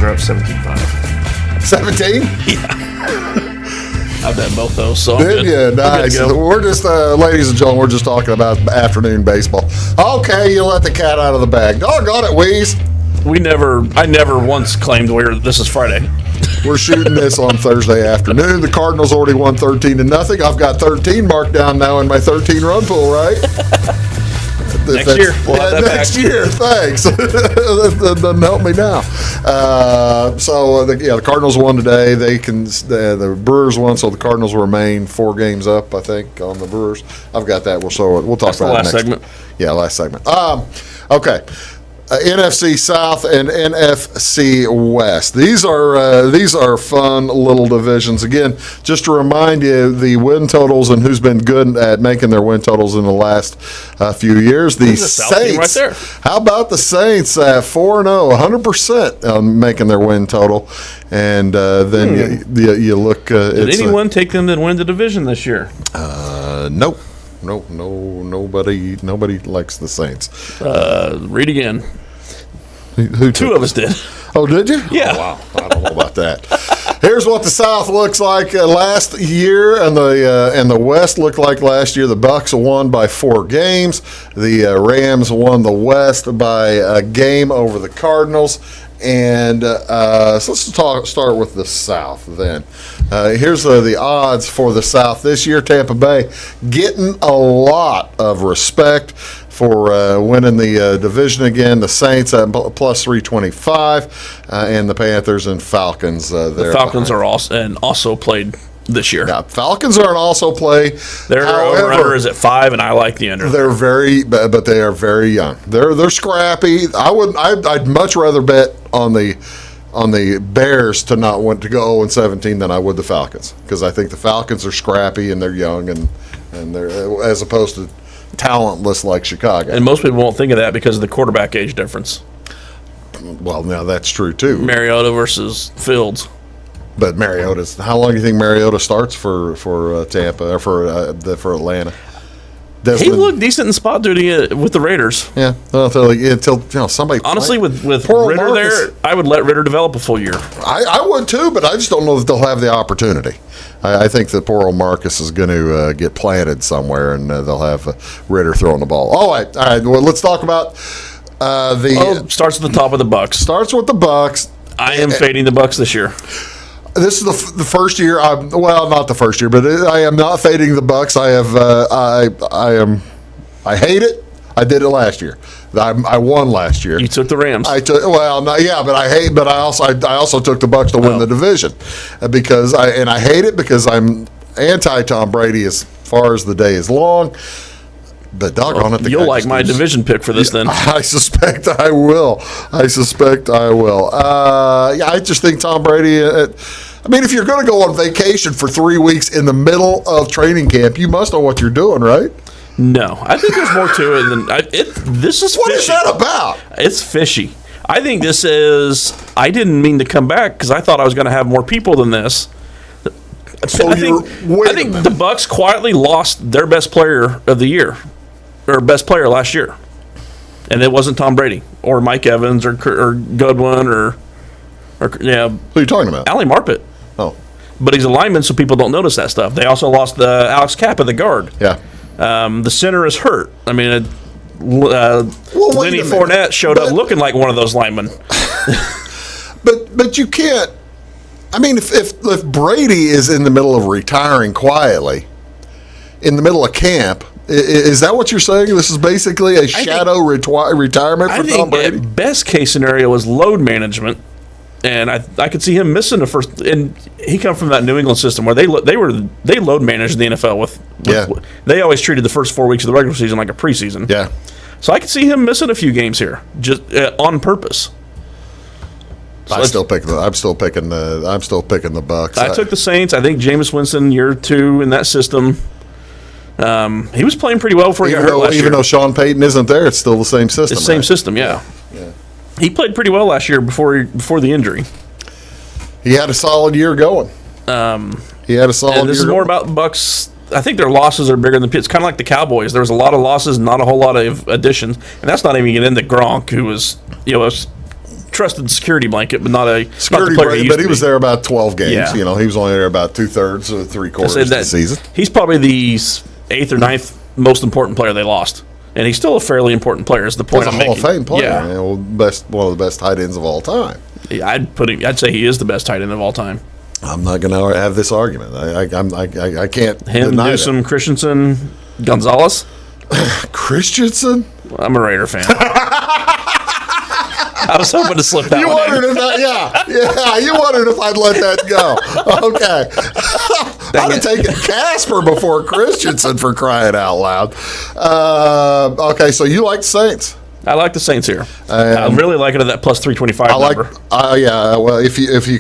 They're up 17-5. 17? I bet both those. So Did you? Nice. We're just, ladies and gentlemen, we're just talking about afternoon baseball. Okay, you let the cat out of the bag. Doggone it, Wheeze. I never once claimed this is Friday. We're shooting this on Thursday afternoon. The Cardinals already won 13-0. I've got 13 marked down now in my 13-run pool, right? Next year. We'll have that next year. Thanks. That doesn't help me now. The Cardinals won today. The Brewers won, so the Cardinals remain 4 games up, I think, on the Brewers. I've got that. We'll talk about That's the last segment. Yeah, last segment. Okay. NFC South and NFC West. These are fun little divisions. Again, just to remind you, the win totals and who's been good at making their win totals in the last few years. The Saints. Right there. How about the Saints at 4-0, 100% on making their win total? And then you look. Did anyone take them to win the division this year? Nope. Nope, nobody likes the Saints. Read again. Who 2 of us did. Oh, did you? Yeah. Oh, wow, I don't know about that. Here's what the South looks like last year, and the West looked like last year. The Bucks won by 4 games. The Rams won the West by a game over the Cardinals. And so let's start with the South then. Here's the odds for the South this year. Tampa Bay getting a lot of respect for winning the division again. The Saints at plus 325, and the Panthers and Falcons. The Falcons are also played this year. Yeah, Falcons are an also play. Their over-under is at 5, and I like the under. They're but they are very young. They're scrappy. I'd much rather bet on the Bears to not want to go 0-17 than I would the Falcons, because I think the Falcons are scrappy and they're young and they're as opposed to talentless like Chicago. And most people won't think of that because of the quarterback age difference. Well, now that's true too. Mariota versus Fields. But Mariota's. How long do you think Mariota starts for Tampa or for Atlanta? He looked decent in spot duty with the Raiders. Yeah, until somebody. Honestly, with Ritter Marcus, there, I would let Ritter develop a full year. I would too, but I just don't know that they'll have the opportunity. I think that poor old Marcus is going to get planted somewhere, and they'll have Ritter throwing the ball. All right. Well, let's talk about starts at the top of the Bucks. Starts with the Bucks. I am fading the Bucks this year. This is the first year. Not the first year, but I am not fading the Bucks. I hate it. I did it last year. I won last year. You took the Rams. But I also took the Bucks to win the division, because I hate it because I'm anti Tom Brady as far as the day is long. But doggone it, you'll like my division pick for this then. I suspect I will. I just think Tom Brady. If you're going to go on vacation for 3 weeks in the middle of training camp, you must know what you're doing, right? No, I think there's more to it than this is. What fishy. Is that about? It's fishy. I think this is. I didn't mean to come back because I thought I was going to have more people than this. So I think the Bucks quietly lost their best player of the year, or best player last year, and it wasn't Tom Brady or Mike Evans or Goodwin or Who are you talking about? Ali Marpet. Oh, But he's a lineman, so people don't notice that stuff. They also lost Alex Kappa, the guard. yeah. The center is hurt. I mean, wait Lenny a minute. Fournette showed up looking like one of those linemen. But you can't. I mean, if Brady is in the middle of retiring quietly, in the middle of camp, is that what you're saying? This is basically a shadow retirement for Tom Brady? Best case scenario is load management. And I could see him missing the first. And he come from that New England system where they load managed the NFL with they always treated the first 4 weeks of the regular season like a preseason. Yeah. So I could see him missing a few games here just on purpose. So I'm still picking the Bucks. I took the Saints. I think Jameis Winston year 2 in that system. He was playing pretty well before he got hurt last year. Even though Sean Payton isn't there, it's still the same system. It's the same system, yeah. He played pretty well last year before the injury. He had a solid year going. He had a solid year. And this is more about the Bucks. I think their losses are bigger than it's kind of like the Cowboys. There was a lot of losses, not a whole lot of additions, and that's not even getting into Gronk, who was a trusted security blanket, but not a security blanket. But he was there about 12 games. Yeah. He was only there about 2/3 or 3/4 of the season. He's probably the 8th or 9th most important player they lost. And he's still a fairly important player. Is the point I'm making? He's a Hall of Fame player. Yeah. One of the best tight ends of all time. Yeah, I'd say he is the best tight end of all time. I'm not going to have this argument. I can't. Him, deny Newsom, that. Christensen, Gonzalez. Christensen. I'm a Raider fan. I was hoping to slip that You one wondered in. if you wondered if I'd let that go. Okay. I'd have taken Casper before Christensen, for crying out loud. Okay, so you like Saints. I like the Saints here. I really like it at that plus 325 number. Well, if you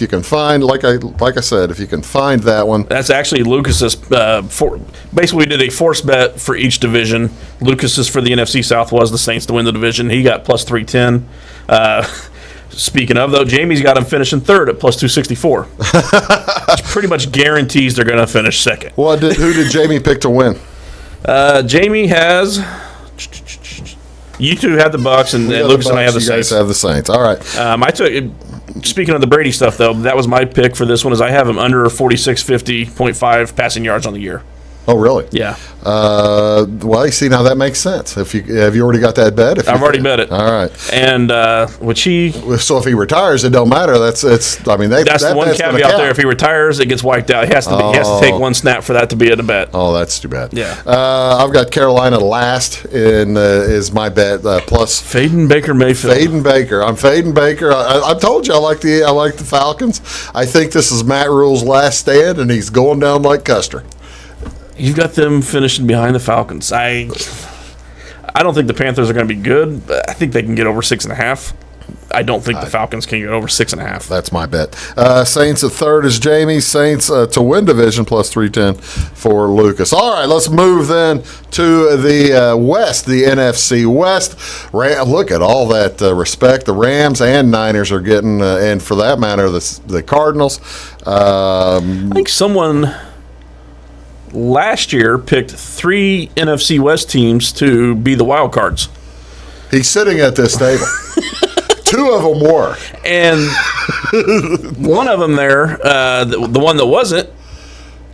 can find, like I said, if you can find that one. That's actually Lucas's. Basically, we did a force bet for each division. Lucas's for the NFC South was the Saints to win the division. He got plus 310. Speaking of, though, Jamie's got him finishing third at plus 264. Which pretty much guarantees they're going to finish second. Who did Jamie pick to win? Jamie has. You two have the Bucks, and Lucas and I have the Saints. You guys have the Saints. All right. I took. Speaking of the Brady stuff, though, that was my pick for this one. Is I have him under 4650.5 passing yards on the year. Oh, really? Yeah. Well, you see, now that makes sense. Have you already got that bet? I've already bet it. All right. And so if he retires, it don't matter. That's the one caveat there. If he retires, it gets wiped out. He has to take one snap for that to be a bet. Oh, that's too bad. Yeah. I've got Carolina last in is my bet plus fading Baker Mayfield. Fading Baker. I'm fading Baker. I told you I like the Falcons. I think this is Matt Rule's last stand, and he's going down like Custer. You've got them finishing behind the Falcons. I don't think the Panthers are going to be good, but I think they can get over 6.5. I don't think the Falcons can get over 6.5. That's my bet. Saints at third is Jamie. Saints to win division plus 310 for Lucas. All right, let's move then to the West, the NFC West. Look at all that respect the Rams and Niners are getting, and for that matter, the Cardinals. I think someone last year picked 3 NFC West teams to be the wild cards. He's sitting at this table. 2 of them were. And one of them there, the one that wasn't,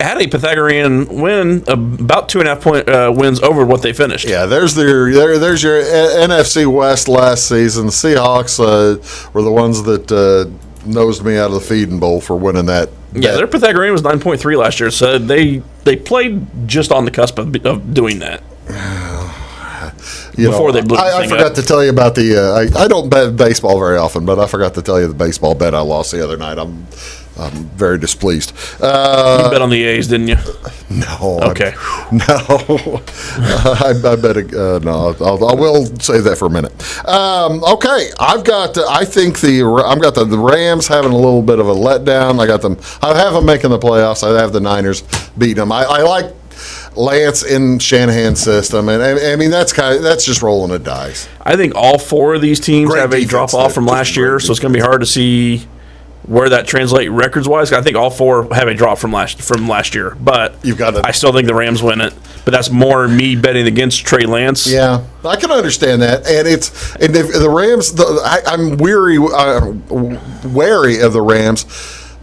had a Pythagorean win, about 2.5 point wins over what they finished. Yeah, there's your NFC West last season. The Seahawks were the ones that nosed me out of the feeding bowl for winning that. Yeah, their Pythagorean was 9.3 last year, so they played just on the cusp of doing that. Before they blew the I thing forgot up. to tell you about the. I don't bet baseball very often, but I forgot to tell you the baseball bet I lost the other night. I'm very displeased. You bet on the A's, didn't you? No. Okay. I bet. No, I will save that for a minute. Okay, I've got. I've got the Rams having a little bit of a letdown. I got them. I have them making the playoffs. I have the Niners beating them. I like Lance in Shanahan's system, and I mean that's just rolling the dice. I think all 4 of these teams have a drop off from last year, so it's going to be hard to see where that translate records wise. I think all 4 have a drop from last year, but I still think the Rams win it. But that's more me betting against Trey Lance. Yeah, I can understand that, and if the Rams. I'm wary of the Rams.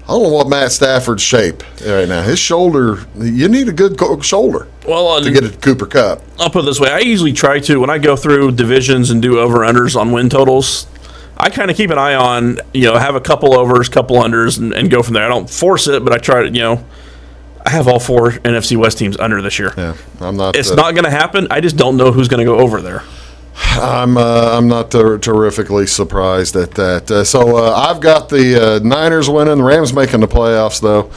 I don't know what Matt Stafford's shape right now. His shoulder, you need a good shoulder to get a Cooper Kupp. I'll put it this way. I usually try to, when I go through divisions and do over-unders on win totals, I kind of keep an eye on, have a couple overs, couple unders, and go from there. I don't force it, but I try to, I have all 4 NFC West teams under this year. Yeah, I'm not. It's not going to happen. I just don't know who's going to go over there. I'm not terrifically surprised at that. So I've got the Niners winning, the Rams making the playoffs, though.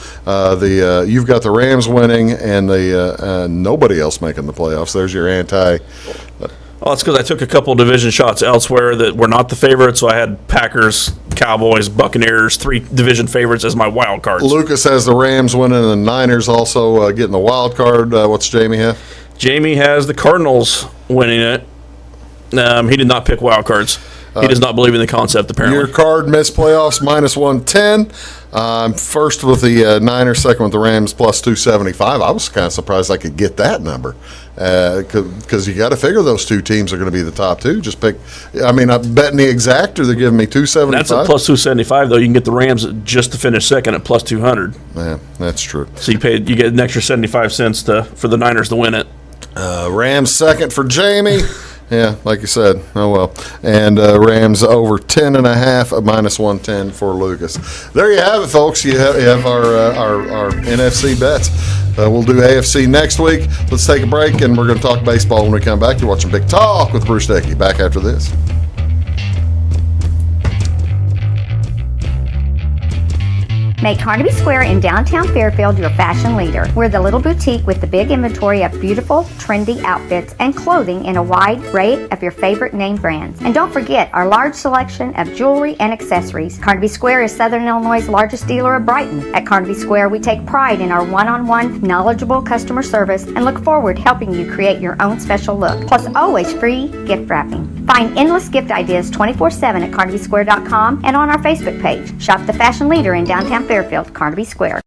You've got the Rams winning, and the nobody else making the playoffs. There's your anti. Well, it's because I took a couple division shots elsewhere that were not the favorites. So I had Packers, Cowboys, Buccaneers, 3 division favorites as my wild cards. Lucas has the Rams winning, and the Niners also getting the wild card. What's Jamie have? Jamie has the Cardinals winning it. He did not pick wild cards. He does not believe in the concept, apparently. Your card missed playoffs minus 110. First with the Niners, second with the Rams plus 275. I was kind of surprised I could get that number because you got to figure those 2 teams are going to be the top 2. Just pick. I mean, I'm betting the exact, or they're giving me 275. That's at plus 275, though. You can get the Rams just to finish second at plus 200. Yeah, that's true. So you get an extra 75 cents for the Niners to win it. Rams second for Jamie. Yeah, like you said. Oh, well. And Rams over 10.5 at minus 110 for Lucas. There you have it, folks. You have our NFC bets. We'll do AFC next week. Let's take a break, and we're going to talk baseball when we come back. You're watching Big Talk with Bruce Dickey. Back after this. Make Honeybee Square in downtown Fairfield your fashion leader. We're the little boutique with the big inventory of beautiful, trendy outfits and clothing in a wide array of your favorite name brands. And don't forget our large selection of jewelry and accessories. Carnaby Square is Southern Illinois' largest dealer of Brighton. At Carnaby Square, we take pride in our one-on-one, knowledgeable customer service and look forward to helping you create your own special look. Plus, always free gift wrapping. Find endless gift ideas 24/7 at CarnabySquare.com and on our Facebook page. Shop the fashion leader in downtown Fairfield, Carnaby Square.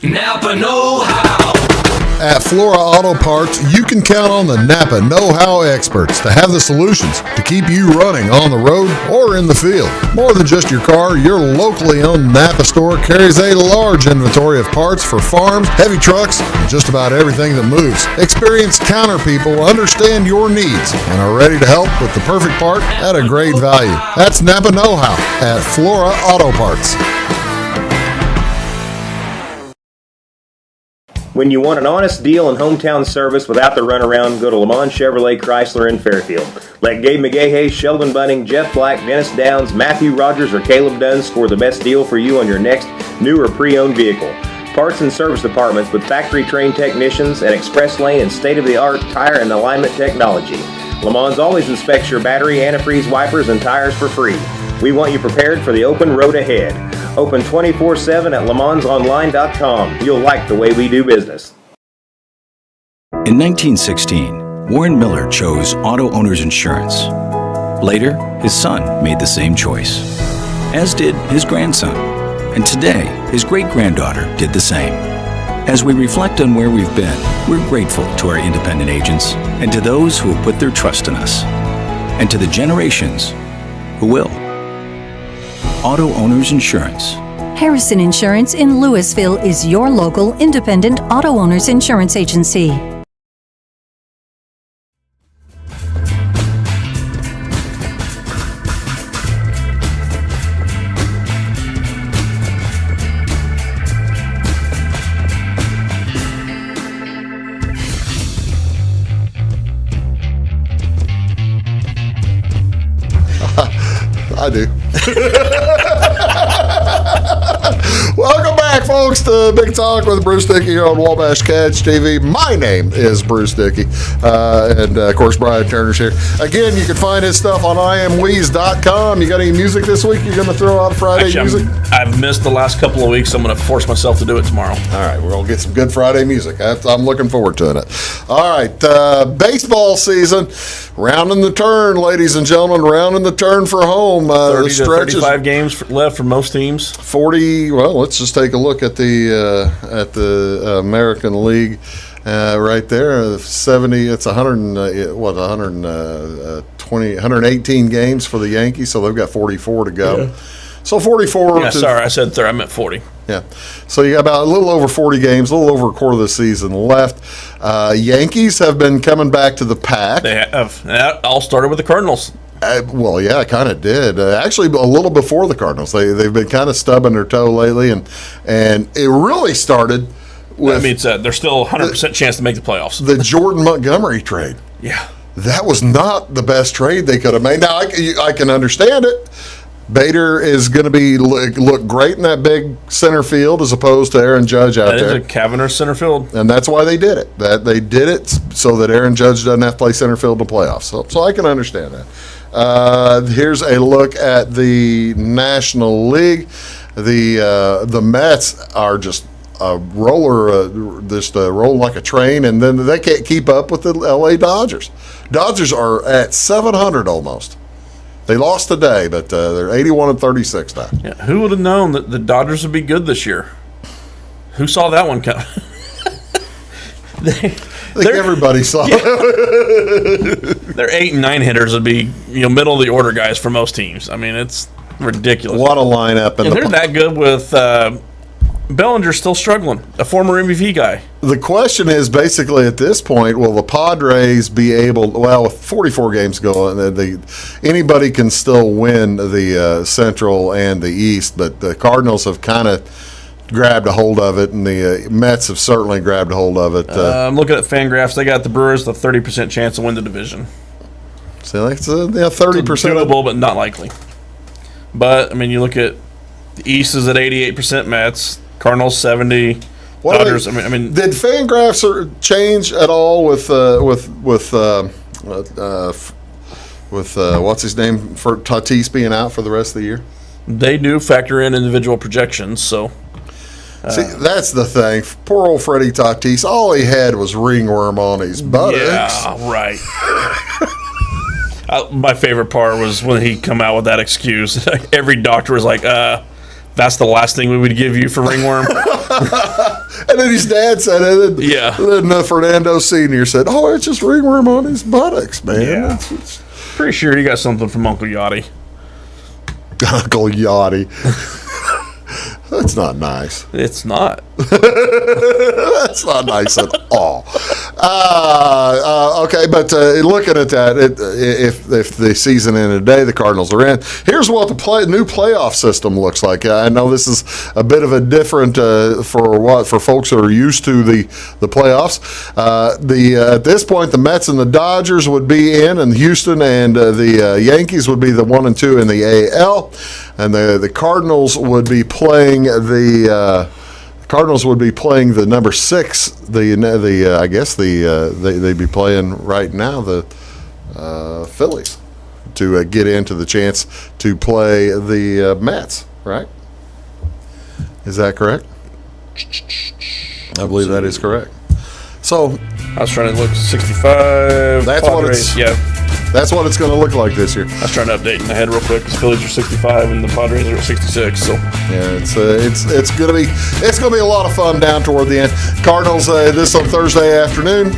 Napa know-how. At Flora Auto Parts, you can count on the Napa know-how experts to have the solutions to keep you running on the road or in the field. More than just your car, your locally owned Napa store carries a large inventory of parts for farms, heavy trucks, and just about everything that moves. Experienced counter people understand your needs and are ready to help with the perfect part at a great value. That's Napa know-how at Flora Auto Parts. When you want an honest deal and hometown service without the runaround, go to Lamont Chevrolet Chrysler in Fairfield. Let Gabe McGahey, Sheldon Bunning, Jeff Black, Dennis Downs, Matthew Rogers, or Caleb Dunn score the best deal for you on your next new or pre-owned vehicle. Parts and service departments with factory-trained technicians and express lane and state-of-the-art tire and alignment technology. Lamont always inspects your battery, antifreeze, wipers, and tires for free. We want you prepared for the open road ahead. Open 24/7 at LeMansOnline.com. You'll like the way we do business. In 1916, Warren Miller chose Auto Owners Insurance. Later, his son made the same choice, as did his grandson. And today, his great-granddaughter did the same. As we reflect on where we've been, we're grateful to our independent agents and to those who have put their trust in us, and to the generations who will. Auto Owners Insurance. Harrison Insurance in Louisville is your local independent auto owners insurance agency. I do. Welcome back, folks, to Big Talk with Bruce Dickey here on Wabash Catch TV. My name is Bruce Dickey. And, of course, Brian Turner's here. Again, you can find his stuff on imweez.com. You got any music this week you're going to throw out Friday music? I've missed the last couple of weeks. I'm going to force myself to do it tomorrow. All right, we're going to get some good Friday music. I'm looking forward to it. All right, baseball season, rounding the turn, ladies and gentlemen, rounding the turn for home. 30 the to 35 games left for most teams. 40. Well, let's just take a look at the American League. Right there, 70. It's 118 games for the Yankees, so they've got 44 to go. Yeah. So 44. Yeah, sorry, I said 30. I meant 40. Yeah. So you got about a little over 40 games, a little over a quarter of the season left. Yankees have been coming back to the pack. They have. That all started with the Cardinals. Well, yeah, it kind of did. Actually, a little before the Cardinals. They've been kind of stubbing their toe lately, and it really started with. That means there's still a 100% chance to make the playoffs. The Jordan Montgomery trade. Yeah. That was not the best trade they could have made. Now, I can understand it. Bader is going to look great in that big center field as opposed to Aaron Judge out there. That is a cavernous center field. And that's why they did it. They did it so that Aaron Judge doesn't have to play center field in the playoffs. So I can understand that. Here's a look at the National League. The Mets are just a roller, rolling like a train, and then they can't keep up with the L.A. Dodgers. Dodgers are at 700 almost. They lost today, but they're 81-36 now. Yeah, who would have known that the Dodgers would be good this year? Who saw that one coming? I think everybody saw it. Their 8 and 9 hitters would be middle of the order guys for most teams. I mean, it's ridiculous. What a lineup! And they're that good with Bellinger's still struggling, a former MVP guy. The question is basically at this point, will the Padres be able? Well, with 44 games going, anybody can still win the Central and the East, but the Cardinals have kind of grabbed a hold of it, and the Mets have certainly grabbed a hold of it. I'm looking at Fangraphs. They got the Brewers the 30% chance to win the division. So that's 30%. Doable, but not likely. But I mean, you look at the East is at 88% Mets, Cardinals 70. Dodgers. I mean, did Fangraphs change at all with what's his name for Tatis being out for the rest of the year? They do factor in individual projections, so. See, that's the thing. Poor old Freddie Tatis, all he had was ringworm on his buttocks. Yeah, right. My favorite part was when he come out with that excuse. Every doctor was like, that's the last thing we would give you for ringworm. And then his dad said it. Yeah. Then Fernando Sr. said, oh, it's just ringworm on his buttocks, man. Yeah. It's pretty sure you got something from Uncle Yachty. Uncle Yachty. That's not nice. It's not. That's not nice at all. Okay, but looking at that, if the season ended today, the Cardinals are in. Here's what the new playoff system looks like. I know this is a bit of a different for folks that are used to the playoffs. At this point, the Mets and the Dodgers would be in, and Houston and the Yankees would be the 1 and 2 in the AL, and the Cardinals would be playing the number 6. I guess they'd be playing right now the Phillies to get into the chance to play the Mets. Right? Is that correct? I believe that is correct. So I was trying to look 65. That's Padres, That's what it's going to look like this year. I was trying to update in my head real quick because Phillies are 65 and the Padres are at 66. So yeah, it's going to be a lot of fun down toward the end. Cardinals this on Thursday afternoon.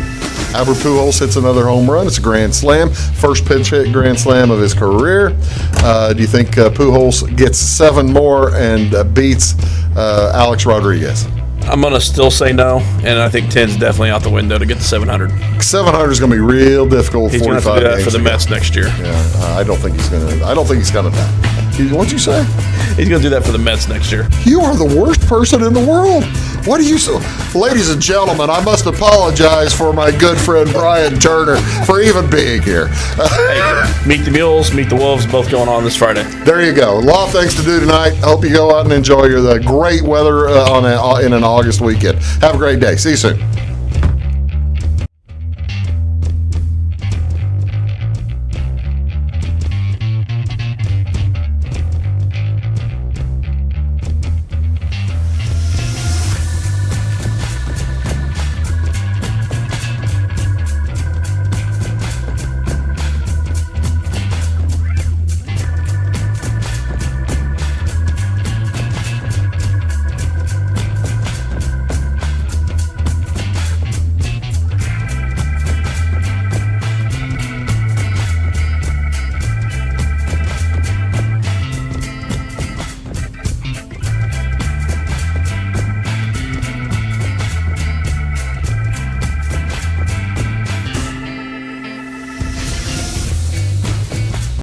Albert Pujols hits another home run. It's a grand slam, first pitch hit grand slam of his career. Do you think Pujols gets 7 more and beats Alex Rodriguez? I'm going to still say no, and I think 10's definitely out the window to get to 700. 700 is going to be real difficult. He's going to have to do that for the Mets next year. Yeah, I don't think he's going to. I don't think he's coming back. What'd you say? He's going to do that for the Mets next year. You are the worst person in the world. What do you so? Ladies and gentlemen, I must apologize for my good friend Brian Turner for even being here. Hey, meet the Mules, meet the Wolves, both going on this Friday. There you go. A lot of things to do tonight. Hope you go out and enjoy the great weather in an August weekend. Have a great day. See you soon.